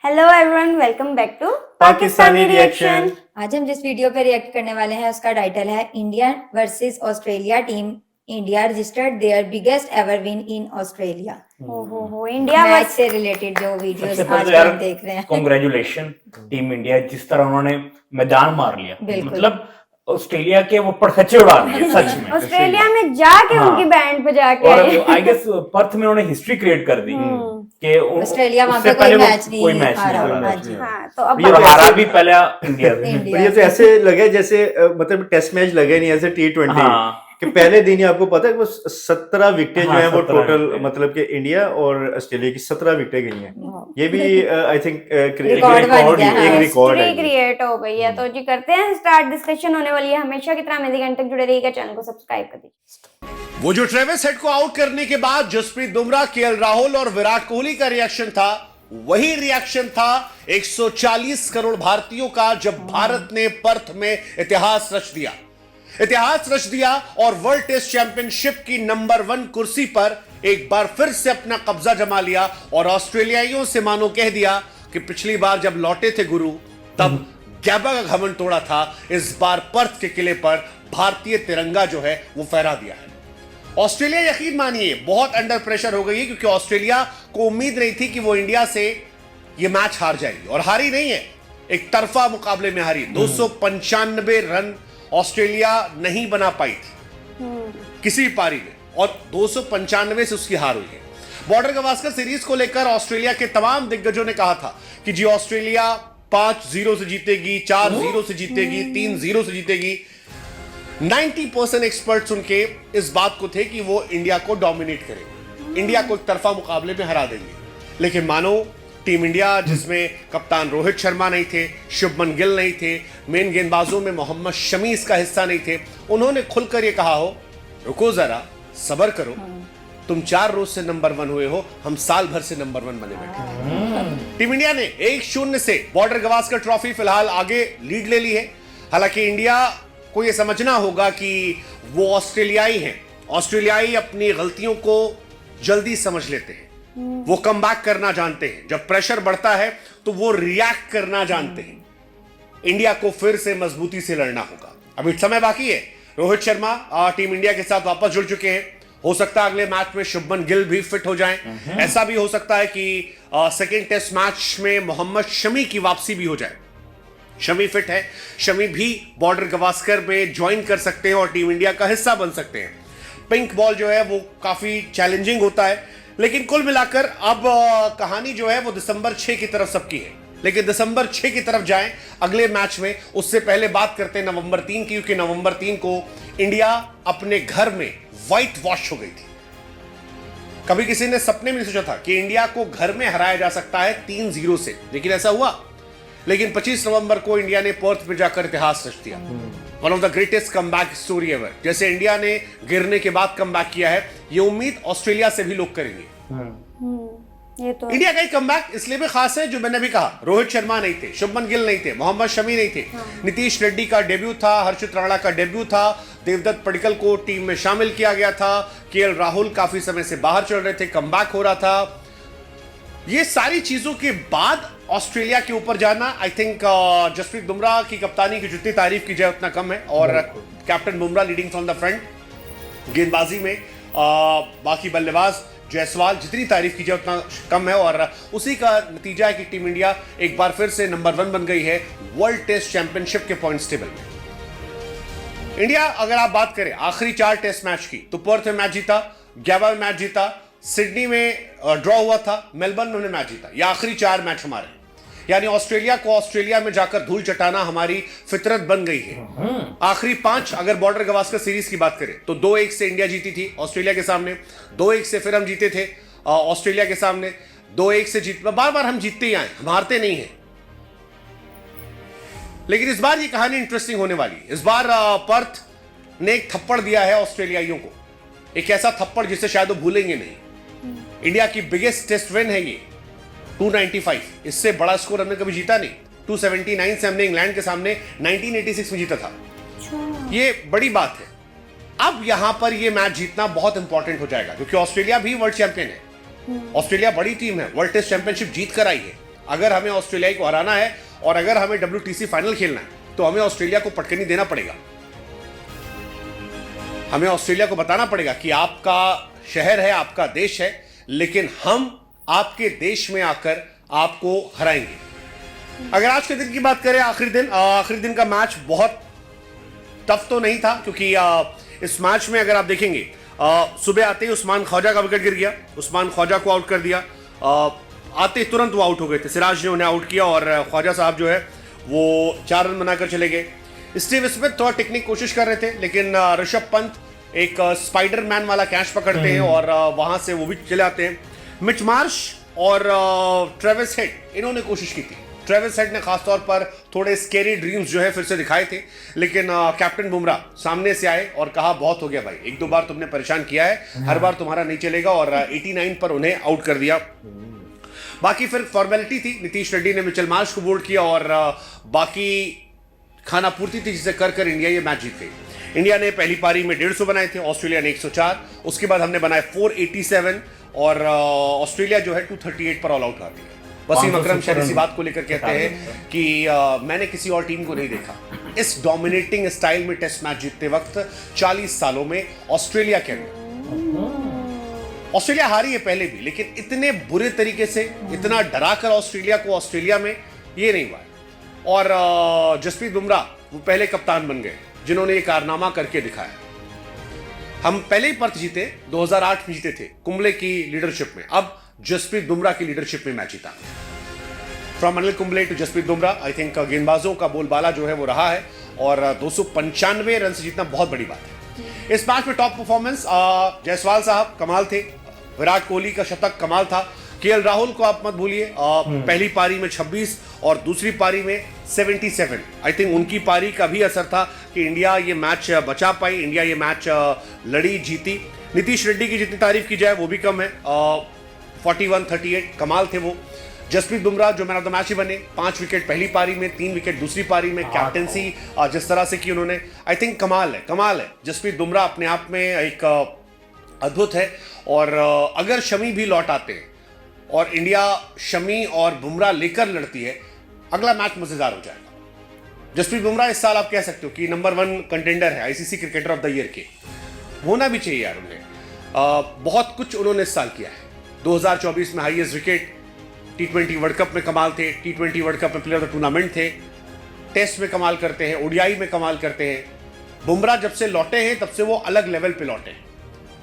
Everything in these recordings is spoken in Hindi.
Hello everyone, welcome back to Pakistani reaction. आज हम जिस वीडियो पे रिएक्ट करने वाले हैं उसका टाइटल है India versus Australia team. India registered their biggest ever win in Australia. हो इंडिया मैच वर्स से रिलेटेड जो वीडियोस सबसे पहले आज तो यार हम देख रहे हैं। कांग्रेचुलेशन टीम इंडिया, जिस तरह उन्होंने मैदान मार लिया, बिल्कुल। मतलब ऑस्ट्रेलिया के वो पड़खचे उड़ा दिए सच में। ऑस्ट्रेलिया में जाके हाँ। उनकी बैंड बजा के आए। और आई गेस पर्थ में उन्होंने हिस्ट्री क्रिएट कर दी कि ऑस्ट्रेलिया वहां उससे पे कोई पहले वो मैच नहीं कोई मैच हारा। नहीं हाँ हारा। जी। हाँ, तो अब ये हारा भी पहले इंडिया से। इंडिया और ये तो ऐसे लगे जैसे मतलब टेस्ट मैच लगे नहीं, ऐसे T20 हाँ। कि पहले दिन ही आपको पता है वो 17 विकेटें जो हाँ, है वो 17 टोटल, विकेट। मतलब कि इंडिया और ऑस्ट्रेलिया की 17 विकेटें गई हैं। ये भी आई थिंक रिकॉर्ड बन गया, हाँ। एक रिकॉर्ड हिस्ट्री है ये। क्रिएट हो गई है। तो जी करते हैं स्टार्ट, डिस्कशन होने वाली है। हमेशा की तरह मेरे घंटे तक जुड़े रहिएगा, चैनल को सब्सक्राइब कर दीजिए। वो जो ट्रेविस हेड को आउट करने के बाद जसप्रीत बुमराह, केएल राहुल और विराट कोहली का रिएक्शन था, वही रिएक्शन था 140 करोड़ भारतीयों का जब भारत ने पर्थ में इतिहास रच दिया और वर्ल्ड टेस्ट चैंपियनशिप की नंबर 1 कुर्सी पर एक बार फिर से अपना कब्जा जमा लिया और ऑस्ट्रेलियाइयों से मानो कह दिया कि पिछली बार जब लौटे थे गुरु तब गैबा का घमंड तोड़ा था, इस बार पर्थ के किले पर भारतीय तिरंगा जो है वो फहरा दिया है। ऑस्ट्रेलिया यकीन मानिए बहुत अंडर प्रेशर हो गई है, क्योंकि ऑस्ट्रेलिया को उम्मीद नहीं थी कि वो इंडिया से ये मैच हार जाएगी, और हारी नहीं है, एक तरफा मुकाबले में हारी। 295 रन ऑस्ट्रेलिया नहीं बना पाई थी किसी भी पारी में, और 295 से उसकी हार हुई है। बॉर्डर गवास्कर सीरीज को लेकर ऑस्ट्रेलिया के तमाम दिग्गजों ने कहा था कि जी ऑस्ट्रेलिया 5-0 से जीतेगी, 4-0 से जीतेगी, 3-0 से जीतेगी। 90% एक्सपर्ट्स उनके इस बात को थे कि वो इंडिया को डोमिनेट करेंगे, इंडिया को एक तरफा मुकाबले में हरा देंगे। लेकिन मानो टीम इंडिया, जिसमें कप्तान रोहित शर्मा नहीं थे, शुभमन गिल नहीं थे, मेन गेंदबाजों में मोहम्मद शमी इसका हिस्सा नहीं थे, उन्होंने खुलकर ये कहा हो रुको जरा, सबर करो, तुम 4 रोज से नंबर 1 हुए हो, हम साल भर से नंबर 1 बने बैठे। टीम इंडिया ने 1-0 से बॉर्डर गवास्कर ट्रॉफी फिलहाल आगे लीड ले ली है। हालांकि इंडिया को यह समझना होगा कि वो ऑस्ट्रेलियाई हैं, ऑस्ट्रेलियाई अपनी गलतियों को जल्दी समझ लेते हैं, वो कमबैक करना जानते हैं, जब प्रेशर बढ़ता है तो वो रिएक्ट करना जानते हैं। इंडिया को फिर से मजबूती से लड़ना होगा, अभी समय बाकी है। रोहित शर्मा टीम इंडिया के साथ वापस जुड़ चुके हैं, हो सकता है अगले मैच में शुभमन गिल भी फिट हो जाएं, ऐसा भी हो सकता है कि सेकेंड टेस्ट मैच में मोहम्मद शमी की वापसी भी हो जाए। शमी फिट है, शमी भी बॉर्डर गवास्कर में ज्वाइन कर सकते हैं और टीम इंडिया का हिस्सा बन सकते हैं। पिंक बॉल जो है वो काफी चैलेंजिंग होता है, लेकिन कुल मिलाकर अब कहानी जो है वो दिसंबर 6 की तरफ सबकी है। लेकिन दिसंबर 6 की तरफ जाएं अगले मैच में, उससे पहले बात करते हैं नवंबर 3 की, क्योंकि नवंबर 3 को इंडिया अपने घर में व्हाइट वॉश हो गई थी। कभी किसी ने सपने में सोचा था कि इंडिया को घर में हराया जा सकता है 3-0 से, लेकिन ऐसा हुआ। लेकिन 25 नवंबर को इंडिया ने पर्थ में जाकर इतिहास रच दिया, one of the greatest comeback story ever. जैसे इंडिया ने गिरने के बाद कमबैक किया है, ये उम्मीद ऑस्ट्रेलिया से भी लोग करेंगे। ये तो इंडिया का कमबैक इसलिए भी खास है, जो मैंने भी कहा, रोहित शर्मा नहीं थे, शुभमन गिल नहीं थे, मोहम्मद शमी नहीं थे, नीतीश रेड्डी का डेब्यू था, हर्षित राणा का डेब्यू था, देवदत्त पडिक्कल को टीम में शामिल किया गया था, केएल राहुल काफी समय से बाहर चल रहे थे, कमबैक हो रहा था। ये सारी चीजों के बाद ऑस्ट्रेलिया के ऊपर जाना, आई थिंक जसप्रीत बुमराह की कप्तानी की जितनी तारीफ की जाए उतना कम है, और captain Bumrah leading from the front. गेंदबाजी में बाकी बल्लेबाज जायसवाल, जितनी तारीफ की जाए उतना कम है, और उसी का नतीजा है कि टीम इंडिया एक बार फिर से नंबर 1 बन गई है वर्ल्ड टेस्ट चैंपियनशिप के पॉइंट्स टेबल में। इंडिया, अगर आप बात करें आखिरी 4 टेस्ट मैच की, तो पर्थ में मैच जीता, गैबा में मैच जीता, सिडनी में ड्रॉ हुआ था, मेलबर्न में मैच जीता। ये आखिरी 4 मैच हमारे, यानी ऑस्ट्रेलिया को ऑस्ट्रेलिया में जाकर धूल चटाना हमारी फितरत बन गई है। आखिरी 5 अगर बॉर्डर गवास्कर सीरीज की बात करें तो 2-1 से इंडिया जीती थी ऑस्ट्रेलिया के सामने, 2-1 से फिर हम जीते थे ऑस्ट्रेलिया के सामने, 2-1 से बार बार हम जीतते ही आए, हम हारते नहीं हैं। लेकिन इस बार ये कहानी इंटरेस्टिंग होने वाली है। इस बार पर्थ ने एक थप्पड़ दिया है ऑस्ट्रेलियाइयों को, एक ऐसा थप्पड़ जिसे शायद वो भूलेंगे नहीं। इंडिया की बिगेस्ट टेस्ट विन है ये, 295, इससे बड़ा स्कोर हमने कभी जीता नहीं। 279 से हमने इंग्लैंड के सामने 1986 में जीता था, ये बड़ी बात है। अब यहां पर ये मैच जीतना बहुत इंपॉर्टेंट हो जाएगा, क्योंकि ऑस्ट्रेलिया भी वर्ल्ड चैंपियन है, ऑस्ट्रेलिया बड़ी टीम है, वर्ल्ड टेस्ट चैंपियनशिप जीत कर आई है, अगर हमें ऑस्ट्रेलिया को हराना है और अगर हमें WTC फाइनल खेलना है तो हमें ऑस्ट्रेलिया को पटकनी देना पड़ेगा। हमें ऑस्ट्रेलिया को बताना पड़ेगा कि आपका शहर है, आपका देश है, लेकिन हम आपके देश में आकर आपको हराएंगे। अगर आज के दिन की बात करें, आखिरी दिन का मैच बहुत टफ तो नहीं था, क्योंकि इस मैच में अगर आप देखेंगे सुबह आते ही उस्मान ख्वाजा का विकेट गिर गया, उस्मान ख्वाजा को आउट कर दिया। आते तुरंत वो आउट हो गए थे, सिराज ने उन्हें आउट किया और ख्वाजा साहब जो है वो 4 रन बनाकर चले गए। स्टीव स्मिथ थोड़ा टेक्निक कोशिश कर रहे थे, लेकिन ऋषभ पंत एक स्पाइडरमैन वाला कैच पकड़ते हैं और वहां से वो भी चले आते हैं। मिच मार्श और ट्रेविस हेड इन्होंने कोशिश की थी। ट्रेविस हेड ने खासतौर पर थोड़े स्केरी ड्रीम्स जो है फिर से दिखाए थे, लेकिन कैप्टन बुमराह सामने से आए और कहा बहुत हो गया भाई, 1-2 बार तुमने परेशान किया है, हर बार तुम्हारा नहीं चलेगा, और 89 पर उन्हें आउट कर दिया। बाकी फिर फॉर्मेलिटी थी, नीतीश रेड्डी ने मिचेल मार्श को बोल्ड किया और बाकी खाना पूर्ति थी जिसे कर इंडिया ये मैच जीत गई। इंडिया ने पहली पारी में 150 बनाए थे, ऑस्ट्रेलिया ने 104, उसके बाद हमने बनाए 487 और ऑस्ट्रेलिया जो है 238 पर ऑल आउट आती है। वसीम अकरम शायद इसी बात को लेकर कहते हैं कि मैंने किसी और टीम को नहीं देखा इस डोमिनेटिंग स्टाइल में टेस्ट मैच जीतते वक्त 40 सालों में ऑस्ट्रेलिया के अंदर। ऑस्ट्रेलिया हारी है पहले भी, लेकिन इतने बुरे तरीके से, इतना डराकर ऑस्ट्रेलिया को ऑस्ट्रेलिया में ये नहीं हुआ। और जसप्रीत बुमराह वो पहले कप्तान बन गए जिन्होंने ये कारनामा करके दिखाया। हम पहले ही पर्थ जीते, 2008 में जीते थे कुंबले की लीडरशिप में, अब जसप्रीत बुमराह की लीडरशिप में मैच जीता। From Anil Kumble to Jasprit Bumrah, I think गेंदबाजों का बोलबाला जो है वो रहा है और 295 रन से जीतना बहुत बड़ी बात है। इस मैच में टॉप परफॉर्मेंस जायसवाल साहब कमाल थे, विराट कोहली का शतक कमाल था, केएल राहुल को आप मत भूलिए, पहली पारी में 26 और दूसरी पारी में 77। आई थिंक उनकी पारी का भी असर था कि इंडिया ये मैच बचा पाई, इंडिया ये मैच लड़ी जीती। नीतीश रेड्डी की जितनी तारीफ की जाए वो भी कम है, 41-38 कमाल थे वो। जसप्रीत बुमराह जो मैन ऑफ द मैच ही बने, 5 विकेट पहली पारी में, 3 विकेट दूसरी पारी में, कैप्टेंसी जिस तरह से की उन्होंने, आई थिंक कमाल है। जसप्रीत बुमराह अपने आप में एक अद्भुत है। और अगर शमी भी लौट आते हैं और इंडिया शमी और बुमराह लेकर लड़ती है, अगला मैच मजेदार हो जाएगा। जसप्रीत बुमराह इस साल आप कह सकते हो कि नंबर 1 कंटेंडर है ICC cricketer of the year के, होना भी चाहिए यार उन्हें। बहुत कुछ उन्होंने इस साल किया है। 2024 में highest wicket, T20 world cup में कमाल थे, T20 वर्ल्ड कप में प्लेयर ऑफ द टूर्नामेंट थे, टेस्ट में कमाल करते हैं, ओडीआई में कमाल करते हैं। बुमराह जब से लौटे हैं तब से वो अलग लेवल पे लौटे हैं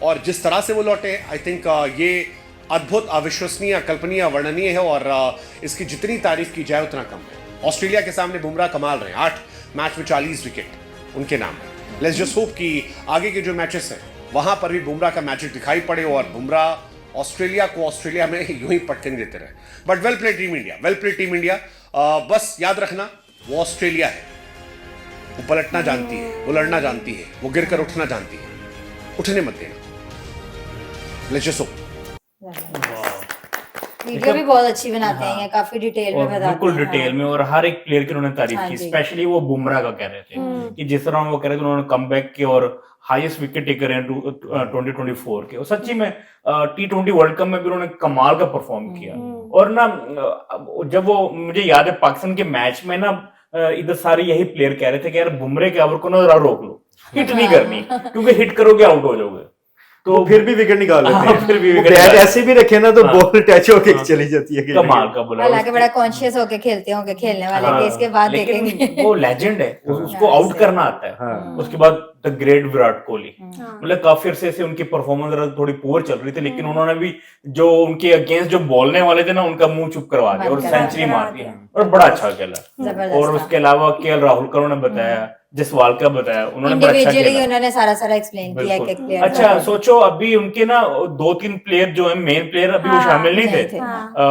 और जिस तरह से वो लौटे हैं, आई थिंक ये अद्भुत, अविश्वसनीय, अकल्पनीय, वर्णनीय है और इसकी जितनी तारीफ की जाए उतना कम है। ऑस्ट्रेलिया के सामने बुमराह कमाल रहे, 8 मैच में 40 विकेट उनके नाम है। लेट्स जस्ट होप कि आगे के जो मैचेस हैं वहां पर भी बुमराह का मैजिक दिखाई पड़े और बुमराह ऑस्ट्रेलिया को ऑस्ट्रेलिया में यूं ही पटकन देते रहे। But well played team India, बस याद रखना वो ऑस्ट्रेलिया है, वो पलटना जानती है, वो लड़ना जानती है, वो गिरकर उठना जानती है, उठने मत देना। Let's just hope. वीडियो भी बहुत अच्छी बनाते हैं, ये काफी डिटेल में बताते हैं, बिल्कुल डिटेल में, और हर एक प्लेयर की उन्होंने तारीफ की। स्पेशली वो बुमराह का कह रहे थे कि जिस तरह वो कह रहे थे उन्होंने कमबैक किया और हाईएस्ट विकेट टेकर हैं 2024 के, और सच्ची में T20 वर्ल्ड कप में भी उन्होंने कमाल का परफॉर्म किया। और ना जब वो, मुझे याद है पाकिस्तान के मैच में ना इधर सारे यही प्लेयर कह रहे थे कि यार बुमराह के ओवर को ना रोक लो, हिट नहीं करनी, क्योंकि हिट करोगे आउट हो जाओगे। तो फिर भी विकेट निकाल लेते हैं, फिर भी बैट ऐसे भी रखे ना तो बॉल टच होके चली जाती है। कमाल का बोला, हालांकि बड़ा कॉन्शियस होके खेलते होंगे खेलने वाले के, इसके बाद देखेंगे वो लेजेंड है, उसको आउट करना आता है। उसके बाद द ग्रेट विराट कोहली, मतलब काफी अरसे से उनकी परफॉर्मेंस थोड़ी पुअर चल रही थी, लेकिन उन्होंने भी जो उनके अगेंस्ट जो बोलने वाले थे ना उनका मुंह चुप करवा दिया और सेंचुरी मार दिया और बड़ा अच्छा खेला। और उसके अलावा केएल राहुल का उन्होंने बताया, जसवाल का बताया, उन्होंने बड़ा अच्छा खेला, उन्होंने सारा एक्सप्लेन किया एक प्लेयर। अच्छा सोचो अभी उनके ना 2-3 प्लेयर जो है मेन प्लेयर अभी वो शामिल नहीं थे।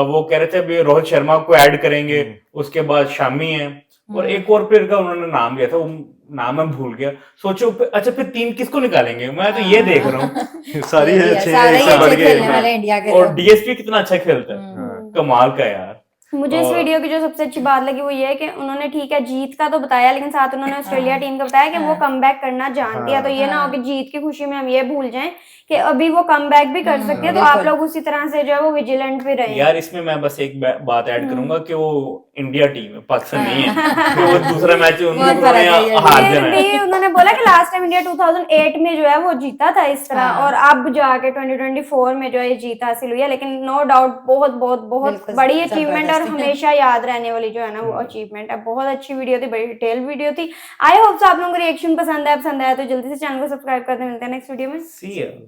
वो कह रहे थे अभी रोहित शर्मा को ऐड करेंगे, उसके बाद शामी है और एक और प्लेयर का उन्होंने नाम लिया था, वो नाम मैं भूल गया। सोचो अच्छा फिर 3 किसको निकालेंगे, मैं तो ये देख रहा हूँ। सारे अच्छे खेलने वाले इंडिया के, और डीएसपी कितना अच्छा खेलता है, कमाल का यार। मुझे इस और- वीडियो की जो सबसे अच्छी बात लगी वो ये है कि उन्होंने ठीक है जीत का तो बताया, लेकिन साथ उन्होंने ऑस्ट्रेलिया टीम का बताया कि वो कमबैक करना जानती है, तो ये ना हो कि जीत की खुशी में हम ये भूल जाएं कि अभी वो कमबैक भी कर सकती है, तो आप लोग उसी तरह से जो है वो विजिलेंट भी रहें। यार इसमें मैं बस एक बात ऐड करूंगा कि वो इंडिया टीम है, पाकिस्तान नहीं है। तो वो दूसरा मैच बहुत फर्क है ये। हार फिर जाना है। भी उन्होंने बोला कि लास्ट टाइम इंडिया 2008 में जो है वो जीता था इस तरह, और अब जाके 2024 में जो है ये जीत हासिल हुई है, लेकिन नो डाउट बहुत बहुत बहुत बिल्कुल बड़ी अचीवमेंट और जबरदस्त। हमेशा याद रहने वाली जो है ना वो अचीवमेंट है। बहुत अच्छी वीडियो थी, बड़ी डिटेल वीडियो थी। आई होप आप लोगों को रिएक्शन पसंद आया तो जल्दी से चैनल को सब्सक्राइब कर दे। मिलते हैं नेक्स्ट वीडियो में। See ya.